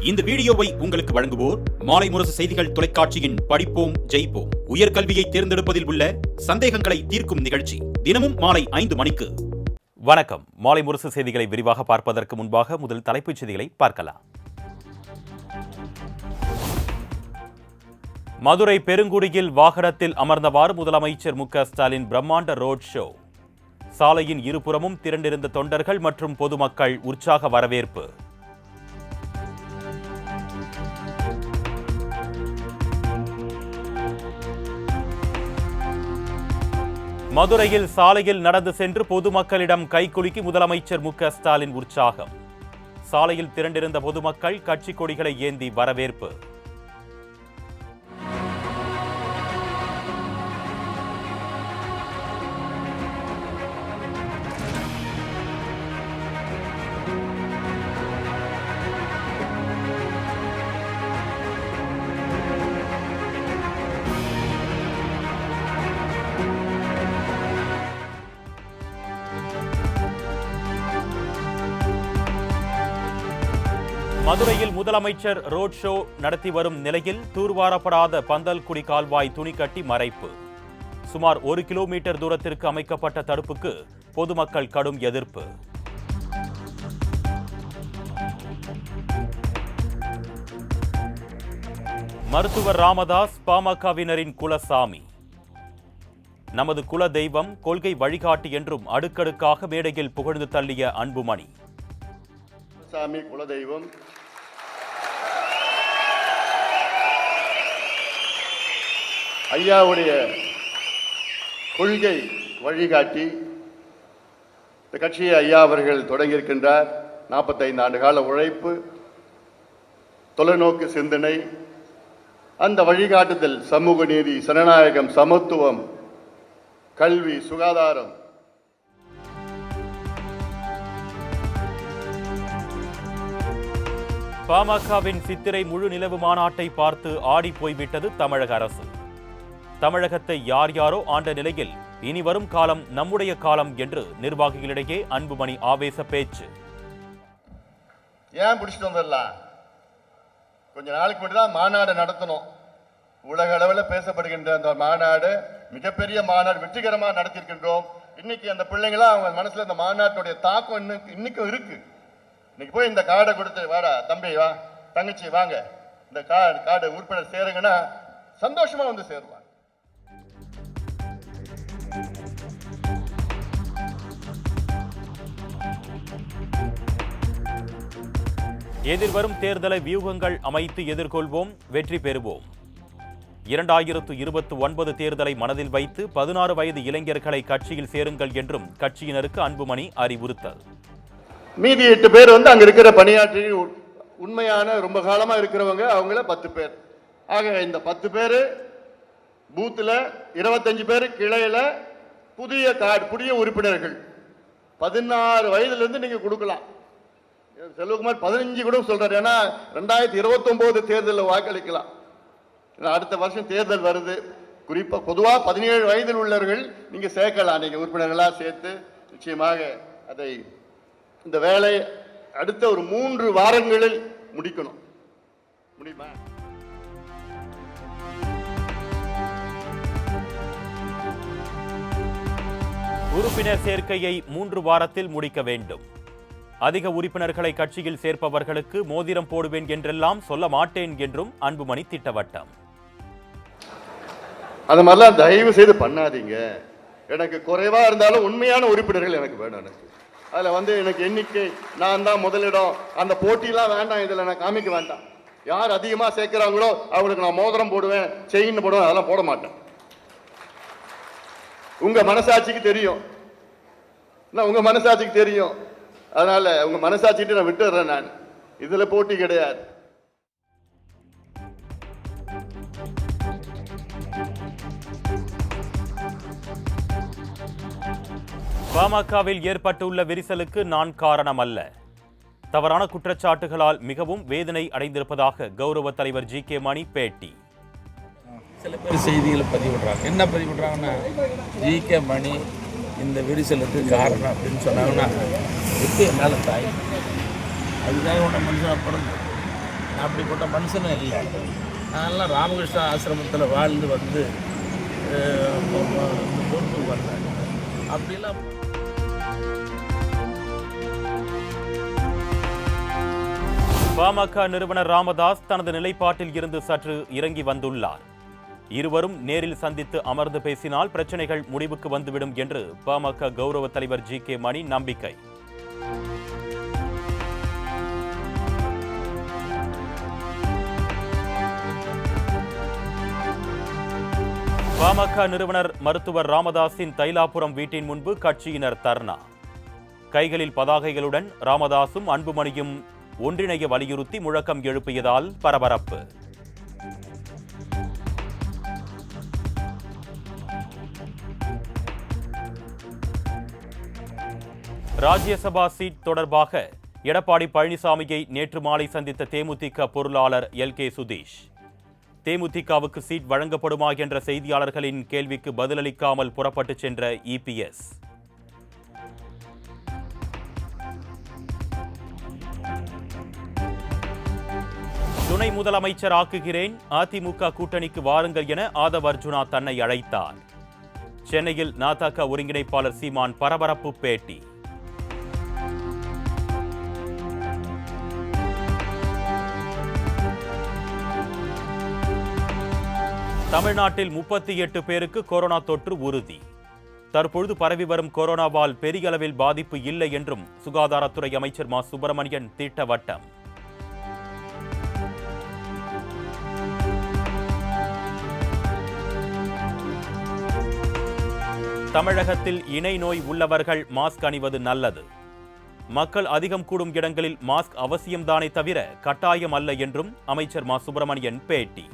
இந்த வீடியோவை உங்களுக்கு வழங்குவோர் மாலை முரசு செய்திகள் தொலைக்காட்சியின் படிப்போம் ஜெயிப்போம் உயர்கல்வியை தேர்ந்தெடுப்பதில் உள்ள சந்தேகங்களை தீர்க்கும் நிகழ்ச்சி தினமும் மாலை 5 மணிக்கு. வணக்கம். மாலை முரசு செய்திகளை விரிவாக பார்ப்பதற்கு முன்பாக முதல் தலைப்புச் செய்திகளை பார்க்கலாம். மதுரை பெருங்குடியில் வாகனத்தில் அமர்ந்தவாறு முதலமைச்சர் மு.க. ஸ்டாலின் பிரம்மாண்ட ரோட் ஷோ. சாலையின் இருபுறமும் திரண்டிருந்த தொண்டர்கள் மற்றும் பொதுமக்கள் உற்சாக வரவேற்பு. மதுரையில் சாலையில் நடந்து சென்று பொதுமக்களிடம் கைகுலுக்கி முதலமைச்சர் மு.க. ஸ்டாலின் உற்சாகம். சாலையில் திரண்டிருந்த பொதுமக்கள் கட்சி கொடிகளை ஏந்தி வரவேற்பு. மதுரையில் முதலமைச்சர் ரோட் ஷோ நடத்தி வரும் நிலையில் தூர்வாரப்படாத பந்தல்குடி கால்வாய் துணி கட்டி மறைப்பு. சுமார் 1 கிலோமீட்டர் தூரத்திற்கு அமைக்கப்பட்ட தடுப்புக்கு பொதுமக்கள் கடும் எதிர்ப்பு. மருத்துவர் ராமதாஸ் பாமகவினரின் குலசாமி. நமது குல தெய்வம், கொள்கை வழிகாட்டி என்றும் அடுக்கடுக்காக மேடையில் புகழ்ந்து தள்ளிய அன்புமணி. சாமி குலதெய்வம், ஐயாவுடைய கொள்கை வழிகாட்டி. இந்த கட்சியை ஐயா அவர்கள் தொடங்கியிருக்கின்றார். 45 ஆண்டு கால உழைப்பு, தொலைநோக்கு சிந்தனை, அந்த வழிகாட்டுதல் சமூக நீதி, ஜனநாயகம், சமத்துவம், கல்வி, சுகாதாரம். பாமகவின் சித்திரை முழு நிலவு மாநாட்டை பார்த்து ஆடி போய்விட்டது தமிழக அரசு. தமிழகத்தை யார் யாரோ ஆண்ட நிலையில் இனி வரும் காலம் நம்முடைய காலம் என்று நிர்வாகிகளிடையே அன்புமணி ஆவேச பேச்சு. ஏன் பிடிச்சிட்டு வந்துடலாம்? கொஞ்ச நாளைக்கு முன்னாடி தான் மாநாடு நடத்தணும். உலக அளவில் பேசப்படுகின்ற அந்த மாநாடு மிகப்பெரிய மாநாடு வெற்றிகரமாக நடத்தியிருக்கின்றோம். இன்னைக்கு அந்த பிள்ளைங்களாம் அவங்க மனசுல இந்த மாநாட்டுடைய தாக்கம் இன்னைக்கும் இருக்கு. இன்னைக்கு போய் இந்த கார்டை கொடுத்து, வாடா தம்பி, வா தங்கச்சி, வாங்க இந்த கார்டு உறுப்பினர் சேருங்கன்னா சந்தோஷமா வந்து சேருவாங்க. எதிர்வரும் தேர்தலை வியூகங்கள் அமைத்து எதிர்கொள்வோம், வெற்றி பெறுவோம். 2029 தேர்தலை மனதில் வைத்து 16 வயது இளைஞர்களை கட்சியில் சேருங்கள் என்றும் கட்சியினருக்கு அன்புமணி அறிவுறுத்தல். மீதி 8 பேர் வந்து அங்க இருக்கிற பணியாற்றி உண்மையான ரொம்ப காலமா இருக்கிறவங்க, அவங்கள 10 பேர். ஆக இந்த 10 பேர் பூத்துல, 25 பேர் கிளையில, புதிய கார்டு, புதிய உறுப்பினர்கள் 16 வயதுல இருந்து நீங்க கொடுக்கலாம். செல்வகுமார் 15 கூட சொல்றாரு. ஏன்னா 2029 தேர்தலில் வாக்களிக்கலாம். அடுத்த வருஷம் தேர்தல் வருது. குறிப்பா பொதுவா 17 வயதில் உள்ளவர்கள் நீங்க சேர்க்கலாம். நீங்க உறுப்பினர்களா சேர்த்து நிச்சயமாக அதை இந்த வேலை அடுத்த ஒரு 3 வாரங்களில் முடிக்கணும். முடியுமா? உறுப்பினர் சேர்க்கையை 3 வாரத்தில் முடிக்க வேண்டும். அதிக உறுப்பினர்களை கட்சியில் சேர்ப்பவர்களுக்கு மோதிரம் போடுவேன் என்றெல்லாம் சொல்ல மாட்டேன் என்றும் அன்புமணி திட்டவட்டம். அது மாதிரிலாம் தயவு செய்து பண்ணாதீங்க. எனக்கு குறைவா இருந்தாலும் உண்மையான உறுப்பினர்கள் எனக்கு வேணும். எனக்கு அதில் வந்து எனக்கு எண்ணிக்கை, நான் தான் முதலிடம், அந்த போட்டிலாம் வேண்டாம். இதில் நான் காமிக்க வேண்டாம். யார் அதிகமாக சேர்க்கிறாங்களோ அவங்களுக்கு நான் மோதிரம் போடுவேன், செயின் போடுவேன், அதெல்லாம் போட மாட்டேன். உங்க மனசாட்சிக்கு தெரியும், உங்க மனசாட்சிக்கு தெரியும். அதனால உங்க மனசாட்சிட்டு நான் விட்டுறேன். நான் இதுல போட்டி கிடையாது. பாமகவில் ஏற்பட்டுள்ள விரிசலுக்கு நான் காரணம் அல்ல. தவறான குற்றச்சாட்டுகளால் மிகவும் வேதனை அடைந்திருப்பதாக கௌரவ தலைவர் ஜி.கே. மணி பேட்டி. சில பேர் செய்திகளை பதிவிடுறாங்க. என்ன பதிவிடுறாங்கன்னா, ஜி.கே. மணி இந்த விரிசலுக்கு காரணம் அப்படின்னு சொன்னாங்கன்னா எப்படி என்னால் தாய் அதுக்காக ஒன்றும் மனுஷன் பிறந்த அப்படிப்பட்ட மனுஷனும் இல்லை. அதெல்லாம் ராமகிருஷ்ண ஆசிரமத்தில் வாழ்ந்து வந்து பொறுப்புக்கு வந்தாங்க. அப்படிலாம் பாமக நிறுவனர் ராமதாஸ் தனது நிலைப்பாட்டில் இருந்து சற்று இறங்கி வந்துள்ளார். இருவரும் நேரில் சந்தித்து அமர்ந்து பேசினால் பிரச்சனைகள் முடிவுக்கு வந்துவிடும் என்று பாமக கௌரவ தலைவர் ஜி.கே. மணி நம்பிக்கை. பாமக நிறுவனர் மருத்துவர் ராமதாஸின் தைலாபுரம் வீட்டின் முன்பு கட்சியினர் தர்ணா. கைகளில் பதாகைகளுடன் ராமதாசும் அன்புமணியும் ஒன்றிணைய வலியுறுத்தி முழக்கம் எழுப்பியதால் பரபரப்பு. ராஜ்யசபா சீட் தொடர்பாக எடப்பாடி பழனிசாமியை நேற்று மாலை சந்தித்த தேமுதிக பொருளாளர் எல்.கே. சுதீஷ். தேமுதிகவுக்கு சீட் வழங்கப்படுமா என்ற செய்தியாளர்களின் கேள்விக்கு பதிலளிக்காமல் புறப்பட்டு சென்ற இபிஎஸ். துணை முதலமைச்சர் ஆக்குகிறேன், அதிமுக கூட்டணிக்கு வாருங்கள் என ஆதவ் அர்ஜுனா தன்னை அழைத்தார். சென்னையில் நாதக ஒருங்கிணைப்பாளர் சீமான் பரபரப்பு பேட்டி. தமிழ்நாட்டில் 38 பேருக்கு கொரோனா தொற்று உறுதி. தற்பொழுது பரவி வரும் கொரோனாவால் பெரிய அளவில் பாதிப்பு இல்லை என்றும் சுகாதாரத்துறை அமைச்சர் மா. சுப்பிரமணியன் திட்டவட்டம். தமிழகத்தில் இணை நோய் உள்ளவர்கள் மாஸ்க் அணிவது நல்லது. மக்கள் அதிகம் கூடும் இடங்களில் மாஸ்க் அவசியம்தானே தவிர கட்டாயம் அல்ல என்றும் அமைச்சர் மா. சுப்பிரமணியன் பேட்டி.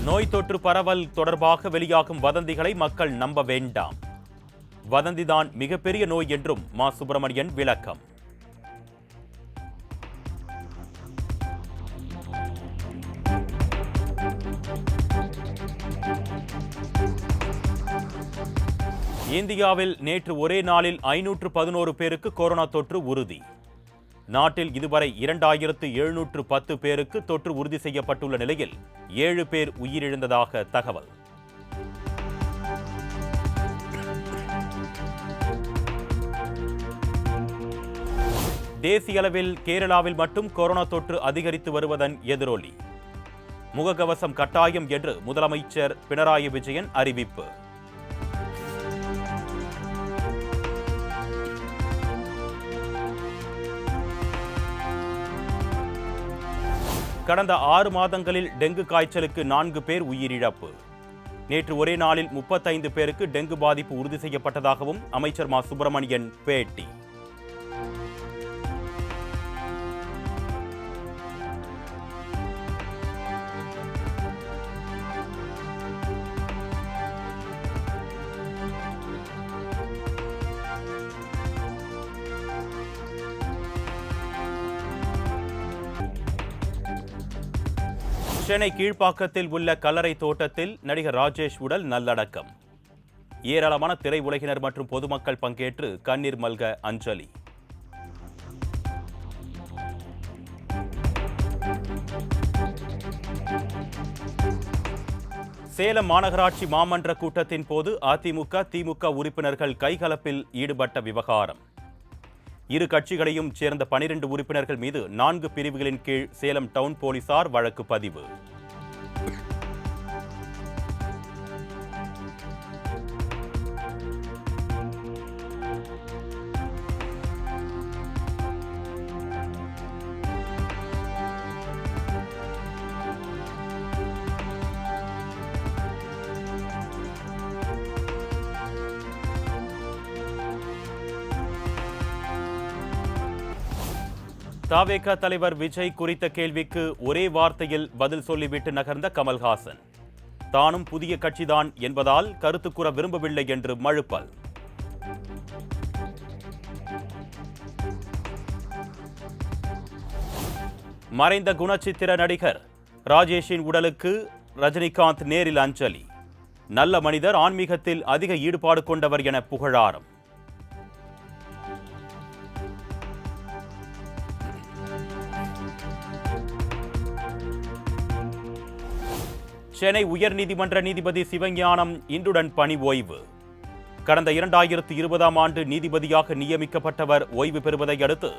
நோய் தொற்று பரவல் தொடர்பாக வெளியாகும் வதந்திகளை மக்கள் நம்ப வேண்டாம். வதந்திதான் மிகப்பெரிய நோய் என்றும் மா. சுப்பிரமணியன் விளக்கம். இந்தியாவில் நேற்று ஒரே நாளில் 511 பேருக்கு கொரோனா தொற்று உறுதி. நாட்டில் இதுவரை 2710 பேருக்கு தொற்று உறுதி செய்யப்பட்டுள்ள நிலையில் 7 பேர் உயிரிழந்ததாக தகவல். தேசிய அளவில் கேரளாவில் மட்டும் கொரோனா தொற்று அதிகரித்து வருவதன் எதிரொலி. முகக்கவசம் கட்டாயம் என்று முதலமைச்சர் பினராயி விஜயன் அறிவிப்பு. கடந்த 6 மாதங்களில் டெங்கு காய்ச்சலுக்கு 4 பேர் உயிரிழப்பு. நேற்று ஒரே நாளில் 35 பேருக்கு டெங்கு பாதிப்பு உறுதி செய்யப்பட்டதாகவும் அமைச்சர் மா. சுப்பிரமணியன் பேட்டி. சென்னை கீழ்ப்பாக்கத்தில் உள்ள கல்லறை தோட்டத்தில் நடிகர் ராஜேஷ் உடல் நல்லடக்கம். ஏராளமான திரையுலகினர் மற்றும் பொதுமக்கள் பங்கேற்று கண்ணீர் மல்க அஞ்சலி. சேலம் மாநகராட்சி மாமன்ற கூட்டத்தின் போது அதிமுக, திமுக உறுப்பினர்கள் கைகலப்பில் ஈடுபட்ட விவகாரம். இரு கட்சிகளையும் சேர்ந்த 12 உறுப்பினர்கள் மீது 4 பிரிவுகளின் கீழ் சேலம் டவுன் போலீசார் வழக்கு பதிவு. தாவேக தலைவர் விஜய் குறித்த கேள்விக்கு ஒரே வார்த்தையில் பதில் சொல்லிவிட்டு நகர்ந்த கமல்ஹாசன். தானும் புதிய கட்சிதான் என்பதால் கருத்து கூற விரும்பவில்லை என்று மழுப்பல். மறைந்த குணச்சித்திர நடிகர் ராஜேஷின் உடலுக்கு ரஜினிகாந்த் நேரில் அஞ்சலி. நல்ல மனிதர், ஆன்மீகத்தில் அதிக ஈடுபாடு கொண்டவர் என புகழாரம். சென்னை உயர்நீதிமன்ற நீதிபதி சிவஞானம் இன்றுடன் பணி ஓய்வு. கடந்த 2020ஆம் ஆண்டு நீதிபதியாக நியமிக்கப்பட்டவர் ஓய்வு பெறுவதை அடுத்து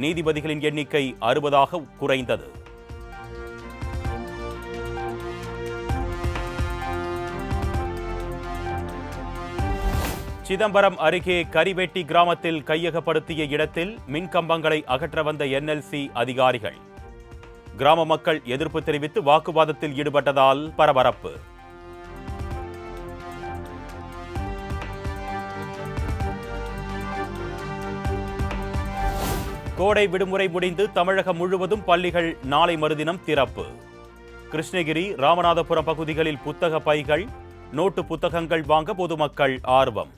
நீதிபதிகளின் எண்ணிக்கை 60ஆக குறைந்தது. சிதம்பரம் அருகே கரிவெட்டி கிராமத்தில் கையகப்படுத்திய இடத்தில் மின்கம்பங்களை அகற்ற வந்த NLC அதிகாரிகள். கிராம மக்கள் எதிர்ப்பு தெரிவித்து வாக்குவாதத்தில் ஈடுபட்டதால் பரபரப்பு. கோடை விடுமுறை முடிந்து தமிழகம் முழுவதும் பள்ளிகள் நாளை மறுதினம் திறப்பு. கிருஷ்ணகிரி, ராமநாதபுரம் பகுதிகளில் புத்தக பைகள், நோட்டு புத்தகங்கள் வாங்க பொதுமக்கள் ஆர்வம்.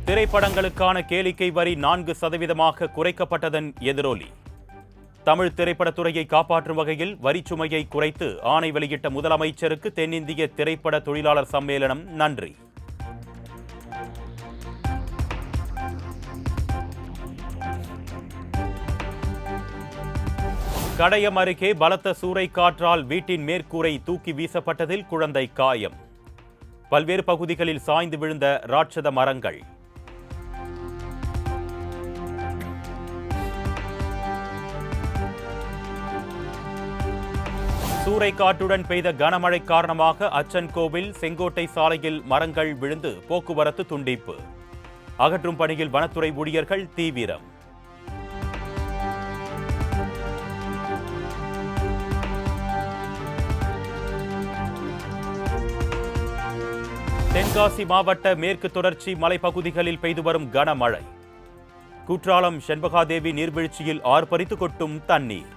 திரைப்படங்களுக்கான கேளிக்கை வரி 4% குறைக்கப்பட்டதன் எதிரொலி. தமிழ் திரைப்படத்துறையை காப்பாற்றும் வகையில் வரிச்சுமையை குறைத்து ஆணை வெளியிட்ட முதலமைச்சருக்கு தென்னிந்திய திரைப்பட தொழிலாளர் சம்மேளனம் நன்றி. கடையம் அருகே பலத்த சூறைக்காற்றால் வீட்டின் மேற்கூரை தூக்கி வீசப்பட்டதில் குழந்தை காயம். பல்வேறு பகுதிகளில் சாய்ந்து விழுந்த ராட்சத மரங்கள். சூறைக்காற்றுடன் பெய்த கனமழை காரணமாக அச்சன்கோவில் செங்கோட்டை சாலையில் மரங்கள் விழுந்து போக்குவரத்து துண்டிப்பு. அகற்றும் பணியில் வனத்துறை ஊழியர்கள் தீவிரம். தென்காசி மாவட்ட மேற்கு தொடர்ச்சி மலைப்பகுதிகளில் பெய்து வரும் கனமழை. குற்றாலம் செண்பகாதேவி நீர்வீழ்ச்சியில் ஆர்ப்பரித்து கொட்டும் தண்ணீர்.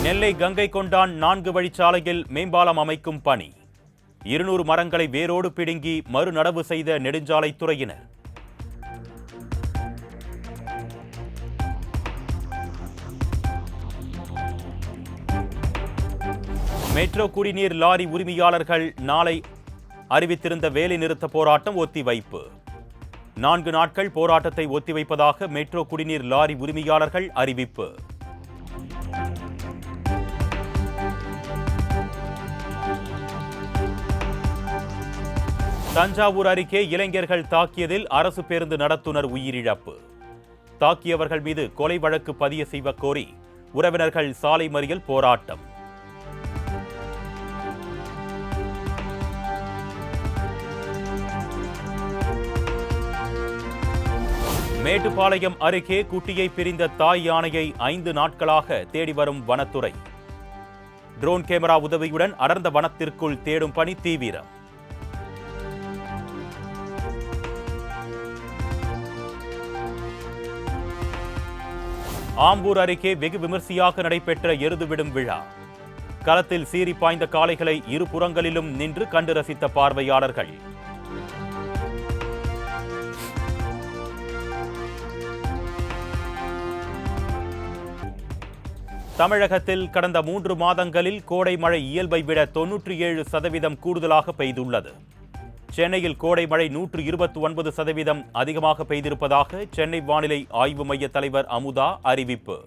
நெல்லை கங்கை கொண்டான் 4 வழிச்சாலையில் மேம்பாலம் அமைக்கும் பணி. 200 மரங்களை வேரோடு பிடுங்கி மறுநடவு செய்த நெடுஞ்சாலைத்துறையினர். மெட்ரோ குடிநீர் லாரி உரிமையாளர்கள் நாளை அறிவித்திருந்த வேலைநிறுத்த போராட்டம் ஒத்திவைப்பு. 4 நாட்கள் போராட்டத்தை ஒத்திவைப்பதாக மெட்ரோ குடிநீர் லாரி உரிமையாளர்கள் அறிவிப்பு. தஞ்சாவூர் அருகே இளைஞர்கள் தாக்கியதில் அரசு பேருந்து நடத்துனர் உயிரிழப்பு. தாக்கியவர்கள் மீது கொலை வழக்கு பதிய செய்ய கோரி உறவினர்கள் சாலை மறியல் போராட்டம். மேட்டுப்பாளையம் அருகே குட்டியை பிரிந்த தாய் யானையை 5 நாட்களாக தேடி வரும் வனத்துறை. ட்ரோன் கேமரா உதவியுடன் அடர்ந்த வனத்திற்குள் தேடும் பணி தீவிரம். ஆம்பூர் அருகே வெகு விமர்சையாக நடைபெற்ற எருதுவிடும் விழா. களத்தில் சீறி பாய்ந்த காளைகளை இருபுறங்களிலும் நின்று கண்டு ரசித்த பார்வையாளர்கள். தமிழகத்தில் கடந்த 3 மாதங்களில் கோடை மழை இயல்பை விட 97% கூடுதலாக பெய்துள்ளது. சென்னையில் கோடை மழை 129% அதிகமாக பெய்திருப்பதாக சென்னை வானிலை ஆய்வு மைய தலைவர் அமுதா அறிவிப்பு.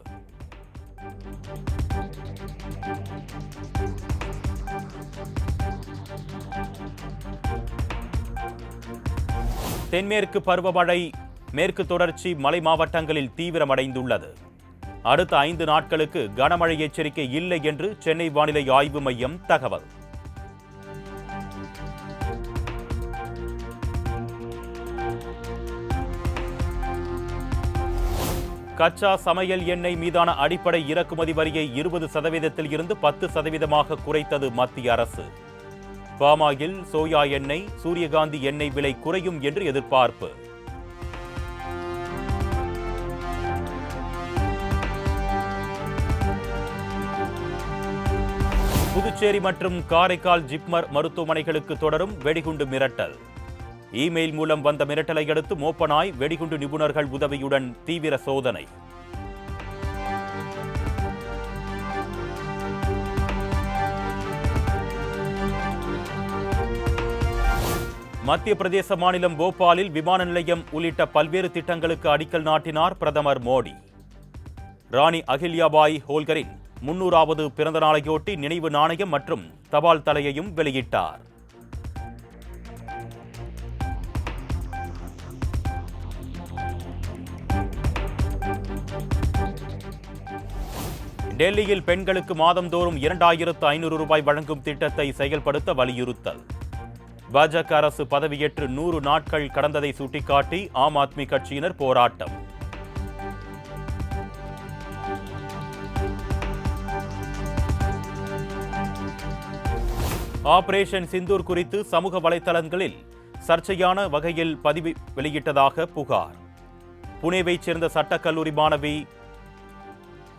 தென்மேற்கு பருவமழை மேற்கு தொடர்ச்சி மலை மாவட்டங்களில் தீவிரமடைந்துள்ளது. அடுத்த 5 நாட்களுக்கு கனமழை எச்சரிக்கை இல்லை என்று சென்னை வானிலை ஆய்வு மையம் தகவல். கச்சா சமையல் எண்ணெய் மீதான அடிப்படை இறக்குமதி வரியை 20% இருந்து 10% குறைத்தது மத்திய அரசு. பாமாயில், சோயா எண்ணெய், சூரியகாந்தி எண்ணெய் விலை குறையும் என்று எதிர்பார்ப்பு. புதுச்சேரி மற்றும் காரைக்கால் ஜிப்மர் மருத்துவமனைகளுக்கு தொடரும் வெடிகுண்டு மிரட்டல். இமெயில் மூலம் வந்த மிரட்டலை அடுத்து மோப்பனாய் வெடிகுண்டு நிபுணர்கள் உதவியுடன் தீவிர சோதனை. மத்திய பிரதேச மாநிலம் போபாலில் விமான நிலையம் உள்ளிட்ட பல்வேறு திட்டங்களுக்கு அடிக்கல் நாட்டினார் பிரதமர் மோடி. ராணி அகில்யாபாய் ஹோல்கரின் 300வது பிறந்த நாளையொட்டி நினைவு நாணயம் மற்றும் தபால் தலையையும் வெளியிட்டார். டெல்லியில் பெண்களுக்கு மாதந்தோறும் 2500 ரூபாய் வழங்கும் திட்டத்தை செயல்படுத்த வலியுறுத்தல். பாஜக அரசு பதவியேற்று 100 நாட்கள் கடந்ததை சுட்டிக்காட்டி ஆம் ஆத்மி கட்சியினர் போராட்டம். ஆபரேஷன் சிந்தூர் குறித்து சமூக வலைதளங்களில் சர்ச்சையான வகையில் பதிவு வெளியிட்டதாக புகார். புனேவைச் சேர்ந்த சட்டக்கல்லூரி மாணவி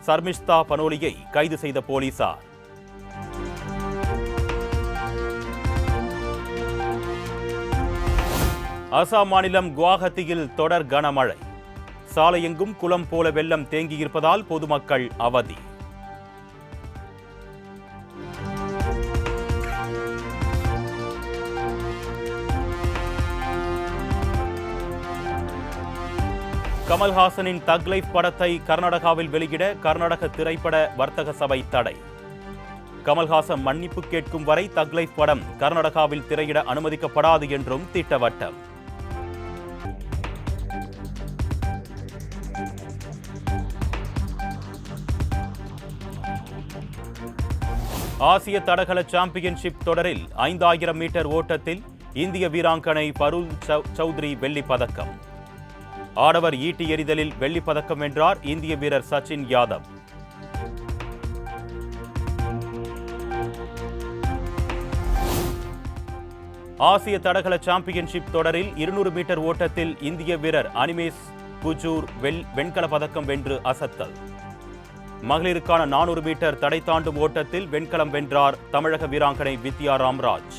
சர்மிஷ்தா பனோலியை கைது செய்த போலீசார். அசாம் மாநிலம் குவாஹத்தியில் தொடர் கனமழை. சாலையெங்கும் குளம் போல வெள்ளம் தேங்கியிருப்பதால் பொதுமக்கள் அவதி. கமல்ஹாசனின் தக் லைஃப் படத்தை கர்நாடகாவில் வெளியிட கர்நாடக திரைப்பட வர்த்தக சபை தடை. கமல்ஹாசன் மன்னிப்பு கேட்கும் வரை தக் லைஃப் படம் கர்நாடகாவில் திரையிட அனுமதிக்கப்படாது என்றும் திட்டவட்டம். ஆசிய தடகள சாம்பியன்ஷிப் தொடரில் 5000 மீட்டர் ஓட்டத்தில் இந்திய வீராங்கனை பருல் சௌத்ரி வெள்ளிப் பதக்கம். ஆடவர் ஈட்டி எறிதலில் வெள்ளிப் பதக்கம் வென்றார் இந்திய வீரர் சச்சின் யாதவ். ஆசிய தடகள சாம்பியன்ஷிப் தொடரில் 200 மீட்டர் ஓட்டத்தில் இந்திய வீரர் அனிமேஷ் குஜூர் வெண்கல பதக்கம் வென்று அசத்தல். மகளிருக்கான 400 மீட்டர் தடை தாண்டும் ஓட்டத்தில் வெண்கலம் வென்றார் தமிழக வீராங்கனை வித்யா ராம்ராஜ்.